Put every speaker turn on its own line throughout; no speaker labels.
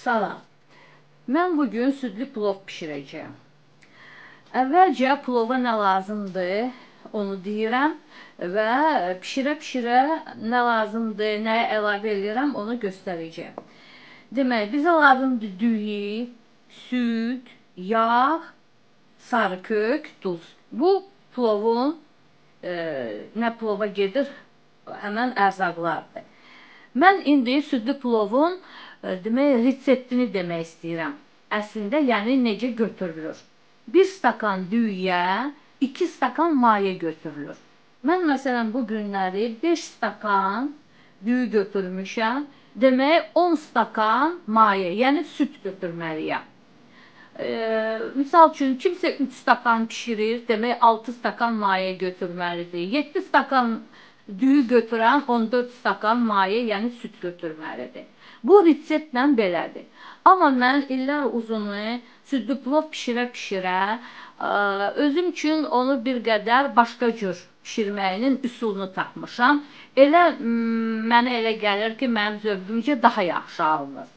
Salam. Mən bugün südlü plov pişirəcəyim. Əvvəlcə plova nə lazımdır, onu deyirəm və pişirə-pişirə nə lazımdır, nəyə əlavə edirəm, onu göstərəcəyim. Demək, bizə lazımdır düyü, süd, yağ, sarı kök, duz. Bu plovun nə plova gedir, həmən ərzaqlardır. Mən indi südlü plovun reseptini demək istəyirəm. Əslində, yəni necə götürülür. 1 stakan düyüyə 2 stakan maye götürülür. Mən məsələn bu günləri 5 stakan düyü götürmüşəm. Demək 10 stakan maye, yəni süd götürməliyəm. Misal üçün, kimsə 3 stakan pişirir, demək 6 stakan maye götürməlidir. 7 stakan düyü götürən 14 stakan maye, yəni süd götürməlidir. Bu reseptlə belədir. Amma mən illər uzunu südlü plov pişirə-pişirə özüm üçün onu bir qədər başqa cür pişirməyinin üsulunu tapmışam. Mənə elə gəlir ki, mənim zövqümcə daha yaxşı alınır.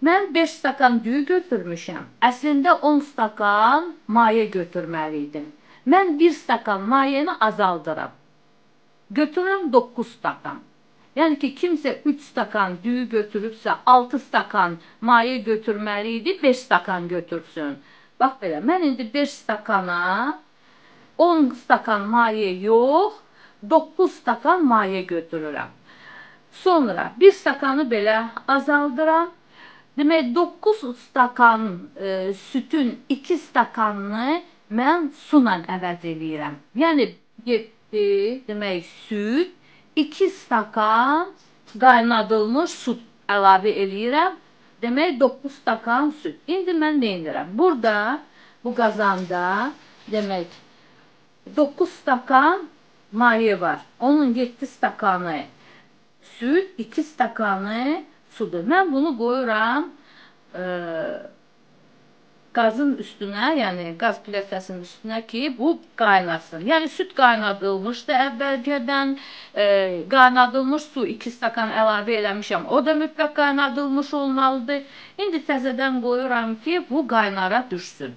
Mən 5 stakan düyü götürmüşəm. Əslində 10 stakan maye götürməliydim. Mən 1 stakan mayeni azaldıram. Götürürəm 9 stakan. Yəni ki, kimsə 3 stakan düyü götürübsə 6 stakan maye götürməli idi, 5 stakan götürsün. Bax belə, mən indi 5 stakana 10 stakan maye yox, 9 stakan maye götürürəm. Sonra 1 stakanı belə azaldıram. Demək, 9 stakan sütün 2 stakanını mən sula əvəz edirəm. Yəni, 7, demək, süt, 2 stakan qaynadılmış süt əlavə edirəm. Demək, 9 stakan süt. İndi mən nə edirəm? Burada, bu qazanda, demək, 9 stakan maye var. Onun 7 stakanı süt, 2 stakanı sudur. Mən bunu qoyuram qazın üstünə, yəni qaz plitəsinin üstünə ki, bu qaynasın. Yəni süd qaynadılmışdı əvvəlcədən, qaynadılmış su 2 stakan əlavə eləmişəm. O da mütləq qaynadılmış olmalıdır. İndi təzədən qoyuram ki, bu qaynara düşsün.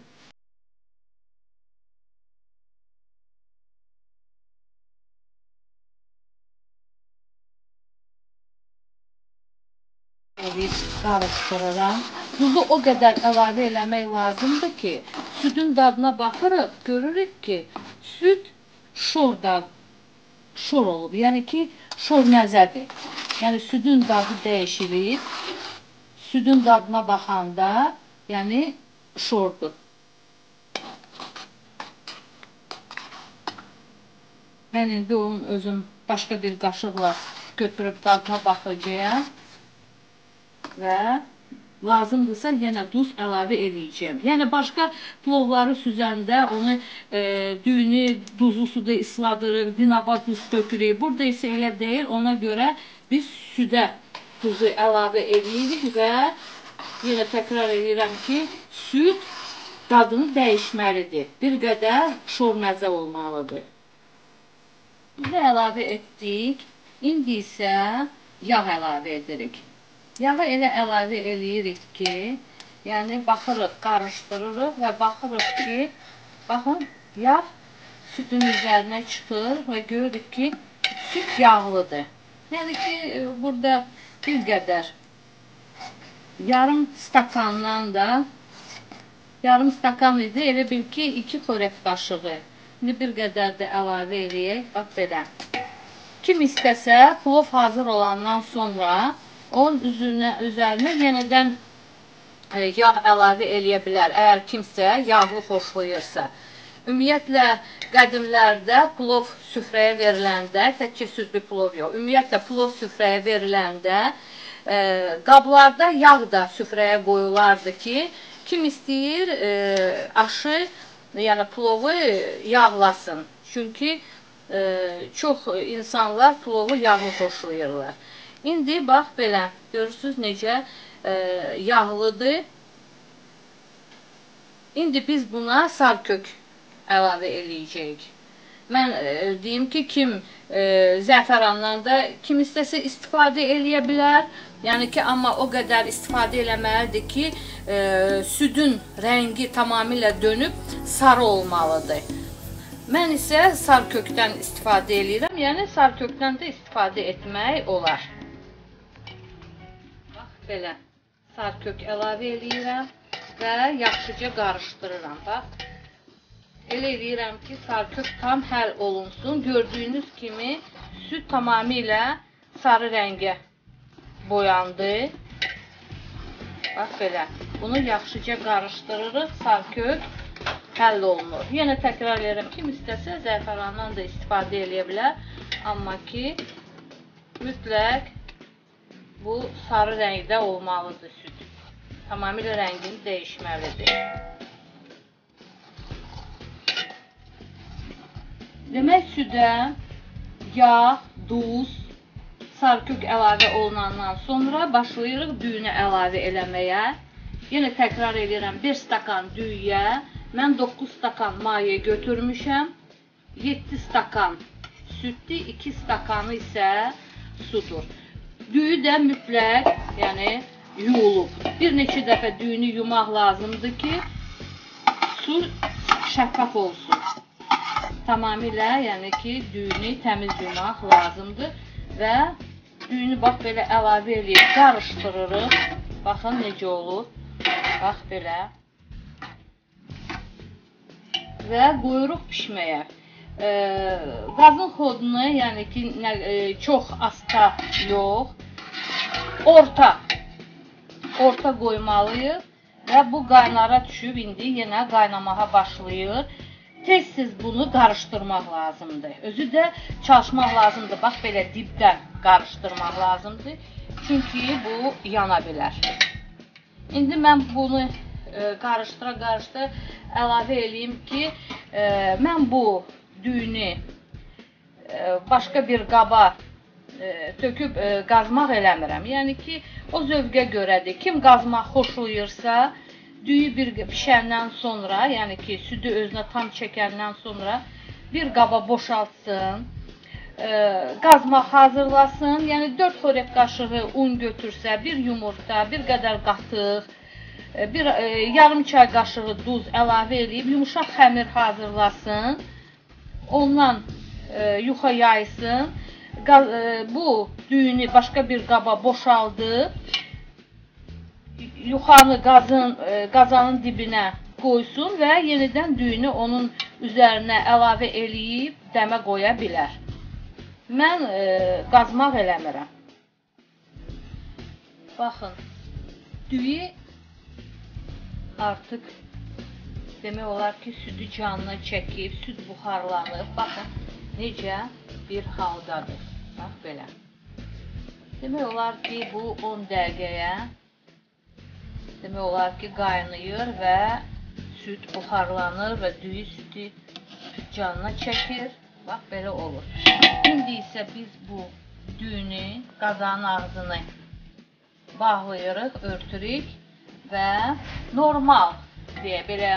Qarışdırıram. Duzu o qədər əlavə eləmək lazımdır ki, südün dadına baxırıq, görürük ki, süd şor olub. Yəni ki, şor məzədir. Yəni südün dadı dəyişilib. Südün dadına baxanda, yəni şordur. Mən indi onun özüm başqa bir qaşıqla götürüb dadına baxacağım. Və lazımdırsa yenə duz əlavə edəcəyim. Yəni başqa plovları süzəndə onu düyünü duzlu suda ısladırıq, dinaba duz tökürük. Burada isə elə deyil, ona görə biz südə duzu əlavə edirik və yenə təkrar edirəm ki, süd dadını dəyişməlidir. Bir qədər şorməzə olmalıdır. Bunu əlavə etdik. İndi isə yağ əlavə edirik. Yağı elə əlavə eləyirik ki, yəni baxırıq, qarışdırırıq və baxırıq ki, baxın, yağ südün üzərinə çıxır və görürük ki, süd yağlıdır. Yəni ki, burada bir qədər yarım stakandan da, yarım stakan idi, elə bil ki, 2 xörək qaşığı. İndi bir qədər də əlavə eləyək, bax belə. Kim istəsə, plov hazır olandan sonra onun üzərinə yenidən yağ əlavə eləyə bilər, əgər kimsə yağlı xoşlayırsa. Ümumiyyətlə, qədimlərdə plov süfrəyə veriləndə, təkcə südlü plov yox, ümumiyyətlə plov süfrəyə veriləndə qablarda yağ da süfrəyə qoyulardı ki, kim istəyir aşı, yəni plovu yağlasın. Çünki çox insanlar plovu yağlı xoşlayırlar. İndi bax belə, görürsünüz necə yağlıdır. İndi biz buna sarkök əlavə eləyəcəyik. Mən deyim ki, kim zəfərandan da kim istəsə istifadə eləyə bilər. Yəni ki, amma o qədər istifadə eləməlidir ki, südün rəngi tamamilə dönüb sarı olmalıdır. Mən isə sarıkökdən istifadə edirəm, yəni sarıkökdən də istifadə etmək olar. Bax, belə sarıkök əlavə edirəm və yaxşıca qarışdırıram. Bax, elə edirəm ki, sarıkök tam həll olunsun. Gördüyünüz kimi süd tamamilə sarı rəngə boyandı. Bax, belə. Bunu yaxşıca qarışdırırıq, sarıkök həll olunur. Yenə təkrar edirəm, kim istəsə zəfərandan da istifadə edə bilər. Amma ki, mütləq bu sarı rəngdə olmalıdır süd. Tamamilə rəngini dəyişməlidir. Demək, südə yağ, duz, sarıkök əlavə olunandan sonra başlayırıq düyünü əlavə eləməyə. Yenə təkrar edirəm, 1 stakan düyüyə mən 9 stakan maye götürmüşəm. 7 stakan süddür, 2 stakanı isə sudur. Düyü də mütləq, yəni yuyulub. Bir neçə dəfə düyünü yumaq lazımdır ki, su şəffaf olsun. Tamamilə, yəni ki, düyünü təmiz yumaq lazımdır və düyünü bax belə əlavə edib qarışdırırıq. Baxın necə olur. Bax belə. Və qoyuruq pişməyə. Qazın xodunu, yəni ki, çox asta yox, orta qoymalıyıq və bu qaynara düşüb indi yenə qaynamağa başlayır. Tez-tez bunu qarışdırmaq lazımdır. Özü də çalışmaq lazımdır. Bax, belə dibdən qarışdırmaq lazımdır. Çünki bu yana bilər. İndi mən bunu qarışdıra-qarışdıra əlavə edeyim ki, mən bu düyünü başqa bir qaba töküb qazmaq eləmirəm. Yəni ki, o zövqə görədir. Kim qazmaq xoşlayırsa, düyü bir pişəndən sonra, yəni ki, südü özünə tam çəkəndən sonra bir qaba boşaltsın, qazmaq hazırlasın. Yəni 4 xörək qaşığı un götürsə, bir yumurta, bir qədər qatıq, yarım çay qaşığı duz əlavə edib yumuşaq xəmir hazırlasın. Ondan yuxa yaysın. Bu düyünü başqa bir qaba boşaldıb, yuxanı qazanın dibinə qoysun və yenidən düyünü onun üzərinə əlavə eləyib dəmə qoya bilər. Mən qazmaq eləmirəm. Baxın, düyü artıq demək olar ki, südü canına çəkib, süd buxarlanıb. Baxın, necə bir haldadır. Bax, belə. Demək olar ki, bu 10 dəqiqəyə demək olar ki, qaynayır və süd buxarlanır və düyü südü canına çəkir. Bax, belə olur. İndi isə biz bu düyünü, qazanın ağzını bağlayırıq, örtürük və normal deyə belə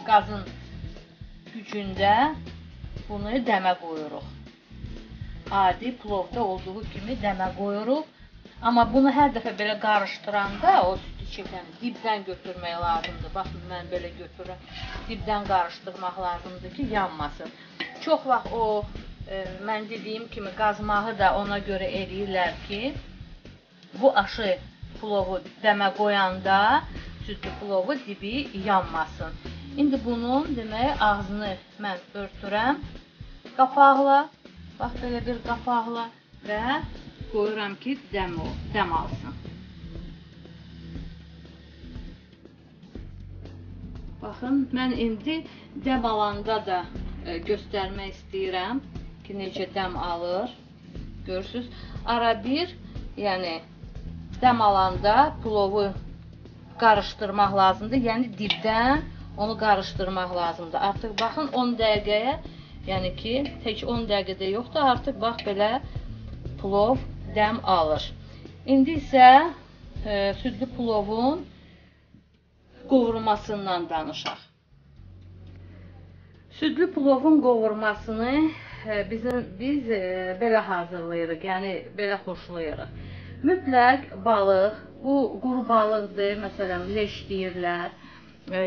qazın gücündə bunu dəmə qoyuruq. Adi plovda olduğu kimi dəmə qoyuruq. Amma bunu hər dəfə belə qarışdıranda, o südü çəkəni dibdən götürmək lazımdır. Baxın, mən belə götürürəm. Dibdən qarışdırmaq lazımdır ki, yanmasın. Çox vaxt o, mən dediyim kimi, qazmağı da ona görə eləyirlər ki, bu aşı plovu dəmə qoyanda südlü plovu dibi yanmasın. İndi bunun demək ağzını mən örtürəm qapaqla. Bax, belə bir qapaqla və qoyuram ki, dəm alsın. Baxın, mən indi dəm alanda da göstərmək istəyirəm ki, necə dəm alır. Görürsünüz, ara bir, yəni dəm alanda plovu qarışdırmaq lazımdır. Yəni dibdən onu qarışdırmaq lazımdır. Artıq baxın, 10 dəqiqəyə, yəni ki, tək 10 dəqiqədə yoxdur, artıq bax belə plov dəm alır. İndi isə südlü plovun qovurmasından danışaq. Südlü plovun qovurmasını biz belə hazırlayırıq, yəni belə xoşlayırıq. Mütləq balıq, bu quru balıqdır, məsələn, leş deyirlər,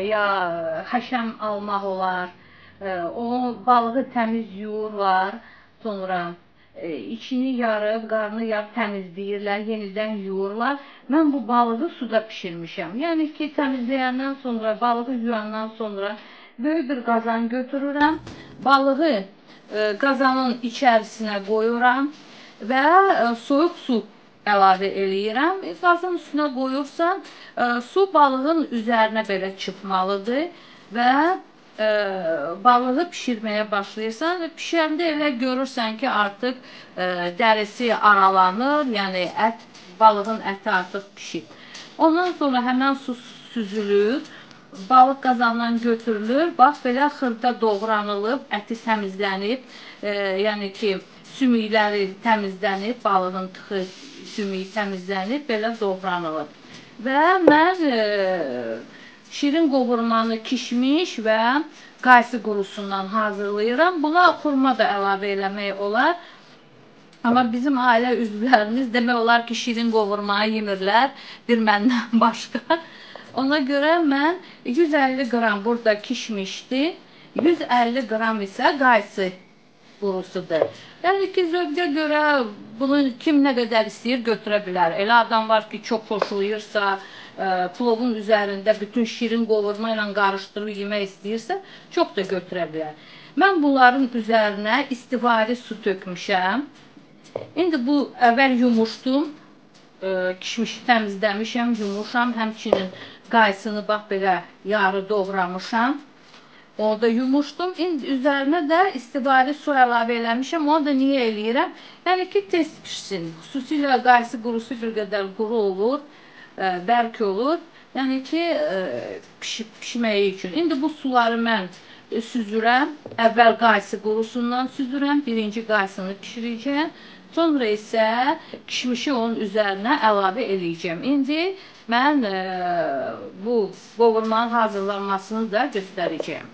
ya həşəm almaq olar. O balığı təmiz yuyurlar, sonra içini yarıb, qarnını yarıb təmizləyirlər, yenidən yuyurlar. Mən bu balığı suda bişirmişəm. Yəni ki, təmizləyəndən sonra, balığı yuyandan sonra böyük bir qazan götürürəm. Balığı qazanın içərisinə qoyuram və soyuq su əlavə eləyirəm. Qazın üstünə qoyursan, su balığın üzərinə belə çıxmalıdır və balığı pişirməyə başlayırsan və pişəndə elə görürsən ki, artıq dərisi aralanır, yəni balığın əti artıq pişir. Ondan sonra həmən su süzülür, balıq qazandan götürülür, bax belə xırda doğranılıb, əti təmizlənib, yəni ki, sümükləri təmizlənib, balığın tıxı sümüyü təmizlənib, belə doğranılıb. Və mən şirin qovurmanı kişmiş və qaysı qurusundan hazırlayıram. Buna xurma da əlavə eləmək olar. Amma bizim ailə üzvlərimiz demək olar ki, şirin qovurmanı yemirlər, bir məndən başqa. Ona görə mən 150 qram burada kişmişdi, 150 qram isə qaysı qurusudur. Yəni ki, zövqə görə bunu kim nə qədər istəyir götürə bilər. Elə adam var ki, çox xoşlayırsa, plovun üzərində bütün şirin qovurma ilə qarışdırıb yemək istəyirsə, çox da götürə bilər. Mən bunların üzərinə istivari su tökmüşəm. İndi bu əvvəl yumuşdum, kişmişi təmizləmişəm, yumuşam, həmçinin qaysını bax belə yarı doğramışam. Onu da yumuşdum. İndi üzərinə də istivari su əlavə eləmişəm. Onu da niyə eləyirəm? Yəni ki, tez pişsin. Xüsusilə qaysı qurusu bir qədər quru olur, bərk olur. Yəni ki, pişməyi üçün. İndi bu suları mən süzürəm. Əvvəl qaysı qurusundan süzürəm. Birinci qaysını pişirəcəm. Sonra isə kişmişi onun üzərinə əlavə eləyəcəm. İndi mən bu qovurmanın hazırlanmasını da göstərəcəm.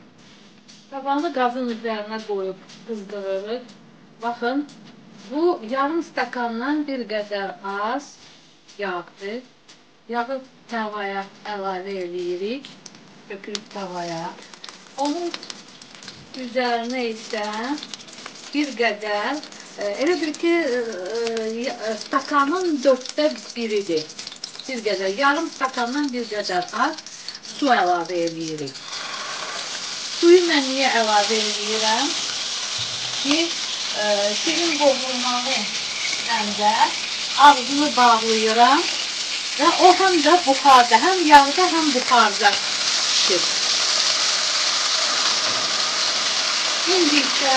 Tavanı qazın üzərinə qoyub qızdırırıq. Baxın, bu yarım stakandan bir qədər az yağdır. Yağı tavaya əlavə eləyirik, tökülüb tavaya. Onun üzərinə isə bir qədər, elə bil ki, stakanın 4də biridir. Bir qədər, yarım stakandan bir qədər az su əlavə eləyirik. Suyu mən niyə əlavə eləyirəm ki, şirin qovurmalı məndə ağzını bağlayıram və o həm də buxarda, həm yağda, həm buxarda pişir. İndi isə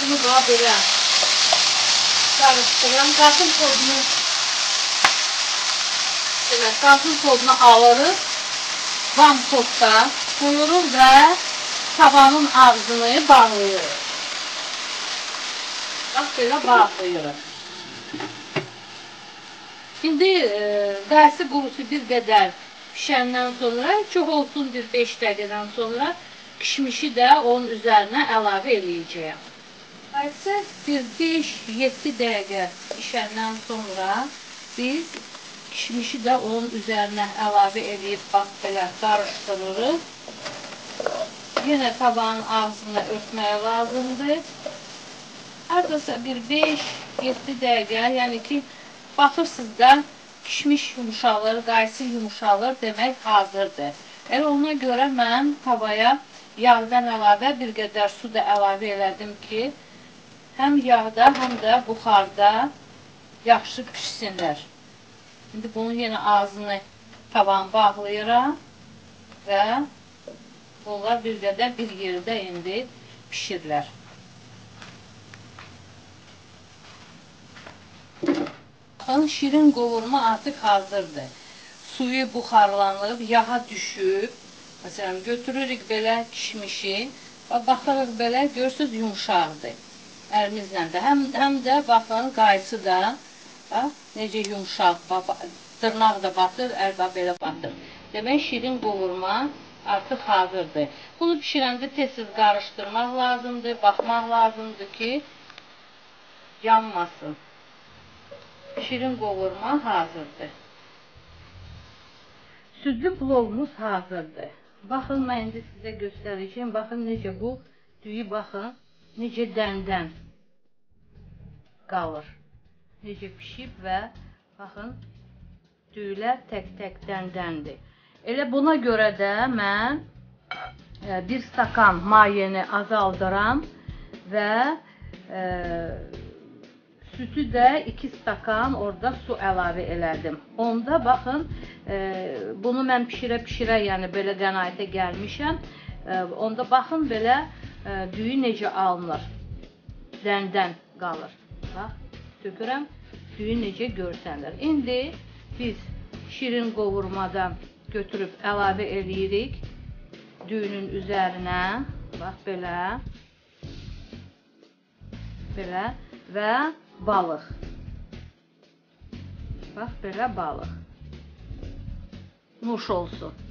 bunu da belə qarışdıram. Qazın tozunu alırıq, van tozda qoyuruq və tavanın ağzını bağlayırıq. Bax, belə bağlayırıq. İndi qaysı qurusu bir qədər pişəndən sonra, çox olsun bir 5 dəqiqədən sonra kişmişi də onun üzərinə əlavə eləyəcəyəm. Qaysı bir 5-7 dəqiqə pişəndən sonra biz kişmişi də onun üzərinə əlavə edib, bax, belə qarışdırırıq. Yenə tavanın ağzını örtməyə lazımdır. Hardasa bir 5-7 dəqiqə, yəni ki, baxırsınız da, kişmiş yumuşalır, qaysı yumuşalır, demək hazırdır. Elə ona görə mən tavaya yağdan əlavə bir qədər su da əlavə elədim ki, həm yağda, həm də buxarda yaxşı pişsinlər. İndi bunun yenə ağzını tavan bağlayıram və bunlar bir qədər bir yerdə indi pişirlər. Baxın, şirin qovurma artıq hazırdır. Suyu buxarlanıb, yağa düşüb. Məsələn, götürürük belə kişmişi. Baxırıq belə, görürsünüz, yumuşaqdır. Əlimizlə də. Həm də baxın, qaysı da necə yumuşaq, dırnaq da batır, əlbə belə batır. Demək, şirin qovurma artıq hazırdır. Bunu bişirəndə tez-tez qarışdırmaq lazımdır, baxmaq lazımdır ki, yanmasın. Şirin qovurma hazırdır. Südlü plovumuz hazırdır. Baxın, mən indi sizə göstərəcəyim. Baxın, necə bu düyü, baxın, necə dəndən qalır. Necə pişib və baxın, düyülər tək-tək dəndəndir. Elə buna görə də mən 1 stakan mayeni azaldıram və sütü də 2 stakan orada su əlavə elədim. Onda baxın, bunu mən pişirə-pişirə, yəni belə qənaətə gəlmişəm. Onda baxın, belə düyü necə alınır, dəndən qalır. Bax, tökürəm, düyü necə görsənir. İndi biz şirin qovurmadan götürüb əlavə eləyirik düyünün üzərinə. Bax, belə. Belə və balıq. Bax, belə balıq. Nuş olsun.